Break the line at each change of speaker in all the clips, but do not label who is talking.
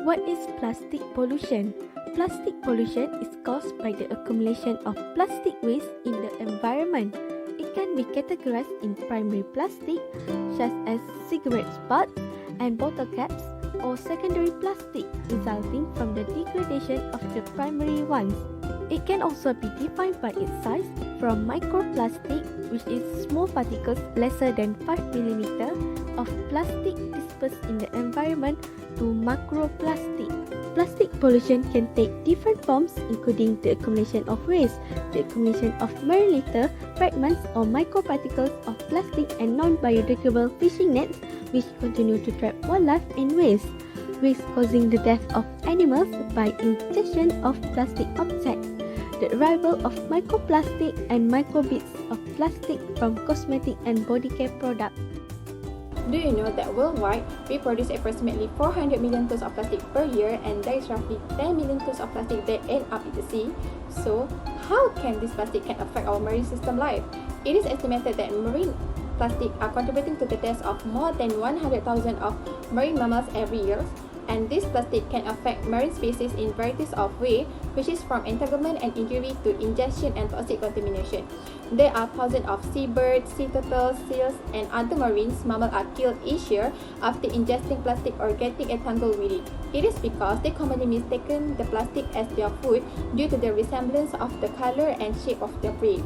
What is plastic pollution? Plastic pollution is caused by the accumulation of plastic waste in the environment. It can be categorized in primary plastic, such as cigarette butts and bottle caps, or secondary plastic resulting from the degradation of the primary ones. It can also be defined by its size, from microplastic, which is small particles lesser than 5 mm of plastic dispersed in the environment, to macroplastic. Plastic pollution can take different forms, including the accumulation of waste, the accumulation of marine litter, fragments or microparticles of plastic and non-biodegradable fishing nets, which continue to trap wildlife and waste causing the death of animals by ingestion of plastic objects, the arrival of microplastic and microbits of plastic from cosmetic and body care products.
Do you know that worldwide, we produce approximately 400 million tons of plastic per year, and there is roughly 10 million tons of plastic that end up in the sea? So, how can this plastic can affect our marine system life? It is estimated that marine plastic are contributing to the deaths of more than 100,000 of marine mammals every year, and this plastic can affect marine species in varieties of ways, which is from entanglement and injury to ingestion and toxic contamination. There are thousands of seabirds, sea turtles, seals, and other marine mammals are killed each year after ingesting plastic or getting entangled with it. It is because they commonly mistaken the plastic as their food due to the resemblance of the color and shape of their prey.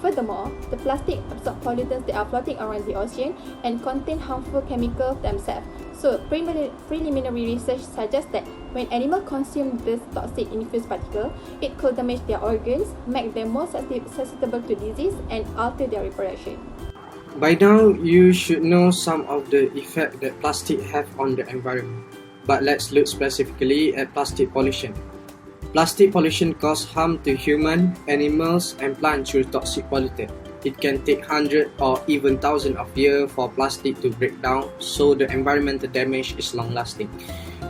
Furthermore, the plastic absorb pollutants that are floating around the ocean and contain harmful chemicals themselves. So, preliminary research suggests that when animals consume this toxic infused particle, it could damage their organs, make them more susceptible to disease, and alter their reproduction.
By now, you should know some of the effects that plastic have on the environment. But let's look specifically at plastic pollution. Plastic pollution causes harm to humans, animals, and plants through toxic pollutants. It can take hundreds or even thousands of years for plastic to break down, so the environmental damage is long-lasting.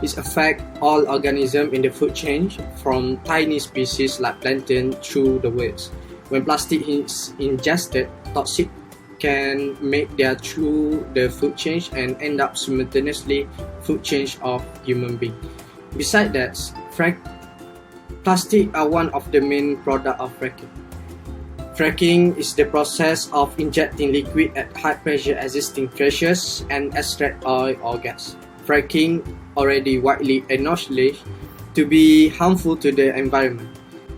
It affects all organisms in the food chain, from tiny species like plankton through the waste. When plastic is ingested, toxic can make their through the food chain and end up simultaneously food chain of human beings. Besides that, plastic are one of the main products of fracking. Fracking is the process of injecting liquid at high pressure existing treasures and extract oil or gas. Fracking already widely acknowledged to be harmful to the environment.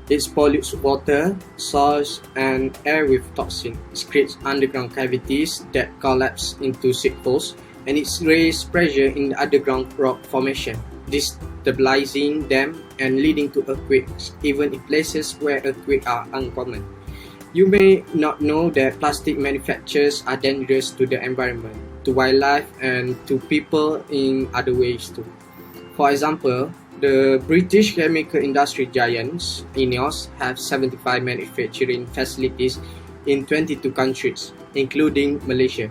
It pollutes water, soils, and air with toxins. It creates underground cavities that collapse into sinkholes, and it raises pressure in the underground rock formation, destabilizing them and leading to earthquakes, even in places where earthquakes are uncommon. You may not know that plastic manufacturers are dangerous to the environment, to wildlife, and to people in other ways too. For example, the British chemical industry giants INEOS have 75 manufacturing facilities in 22 countries, including Malaysia.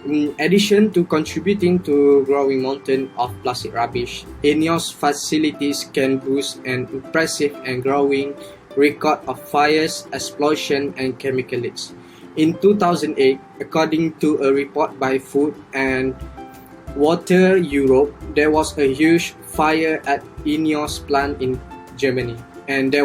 In addition to contributing to a growing mountain of plastic rubbish, INEOS facilities can boast an impressive and growing record of fires, explosions, and chemical leaks. In 2008, according to a report by Food and Water Europe, there was a huge fire at INEOS plant in Germany, and there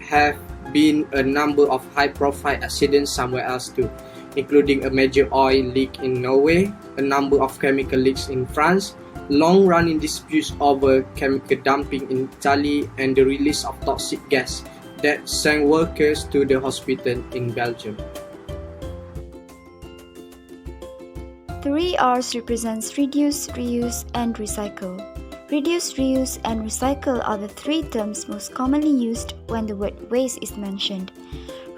have been a number of high-profile accidents somewhere else too, including a major oil leak in Norway, a number of chemical leaks in France, long-running disputes over chemical dumping in Italy, and the release of toxic gas that sent workers to the hospital in Belgium.
3 R's represents reduce, reuse, and recycle. Reduce, reuse, and recycle are the 3 terms most commonly used when the word waste is mentioned.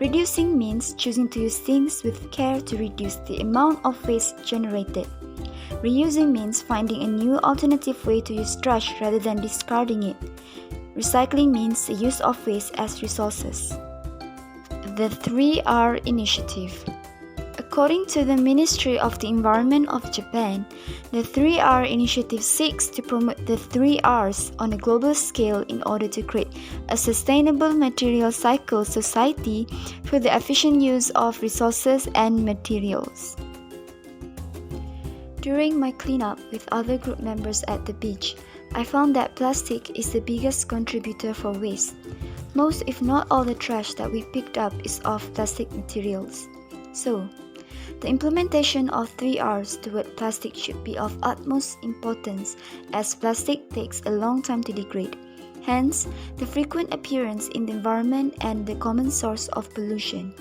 Reducing means choosing to use things with care to reduce the amount of waste generated. Reusing means finding a new alternative way to use trash rather than discarding it. Recycling means the use of waste as resources. The 3R Initiative. According to the Ministry of the Environment of Japan, the 3R Initiative seeks to promote the 3Rs on a global scale in order to create a sustainable material cycle society through the efficient use of resources and materials. During my cleanup with other group members at the beach, I found that plastic is the biggest contributor for waste. Most, if not all, the trash that we picked up is of plastic materials. So, the implementation of 3 Rs toward plastic should be of utmost importance as plastic takes a long time to degrade. Hence, the frequent appearance in the environment and the common source of pollution.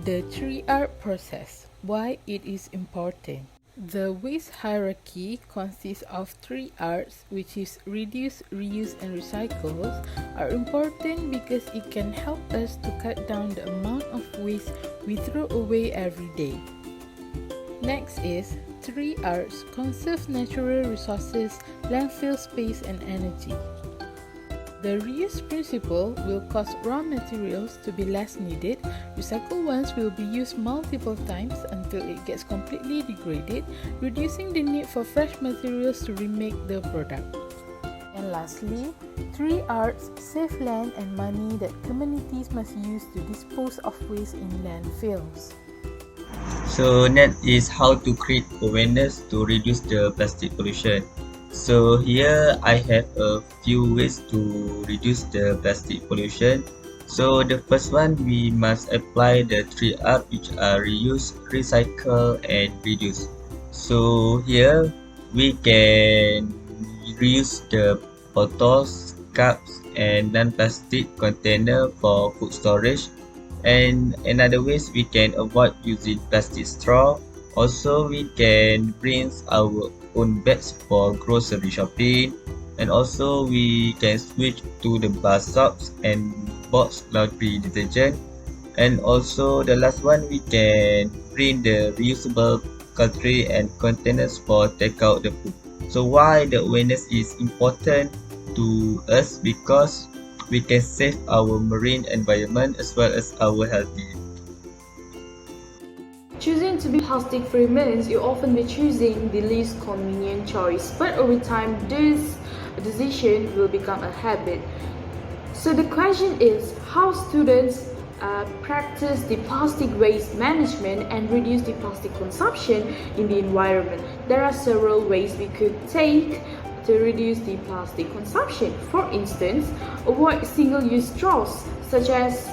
The 3R process, why it is important. The waste hierarchy consists of 3 Rs, which is reduce, reuse and recycle, are important because it can help us to cut down the amount of waste we throw away every day. Next is 3 Rs, conserve natural resources, landfill space and energy. The reuse principle will cause raw materials to be less needed. Recycled ones will be used multiple times until it gets completely degraded, reducing the need for fresh materials to remake the product. And lastly, 3 Rs save land and money that communities must use to dispose of waste in landfills.
So next is how to create awareness to reduce the plastic pollution. So here I have a few ways to reduce the plastic pollution. So the first one, we must apply the 3 R, which are reuse, recycle and reduce. So here we can reuse the bottles, cups and non-plastic container for food storage. And another ways, we can avoid using plastic straw. Also, we can bring our own bags for grocery shopping, and also we can switch to the bar soaps and box laundry detergent. And also the last one, we can bring the reusable cutlery and containers for take out the food. So why the awareness is important to us? Because we can save our marine environment as well as our healthy.
Choosing to be plastic-free means you often be choosing the least convenient choice, but over time this decision will become a habit. So the question is how students practice the plastic waste management and reduce the plastic consumption in the environment. There are several ways we could take to reduce the plastic consumption. For instance, avoid single-use straws such as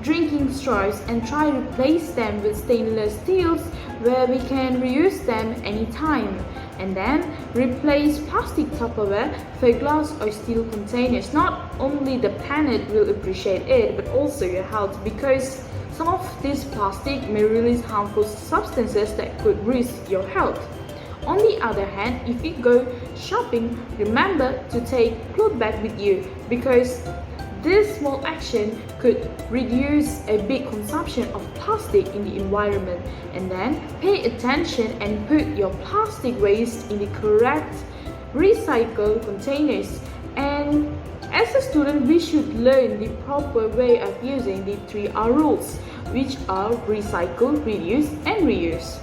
drinking straws and try to replace them with stainless steels where we can reuse them anytime. And then replace plastic Tupperware for glass or steel containers. Not only the planet will appreciate it, but also your health, because some of this plastic may release harmful substances that could risk your health. On the other hand, if you go shopping, remember to take cloth bag with you, because this small action could reduce a big consumption of plastic in the environment. And then pay attention and put your plastic waste in the correct recycle containers. And as a student, we should learn the proper way of using the 3 R rules, which are recycle, reduce and reuse.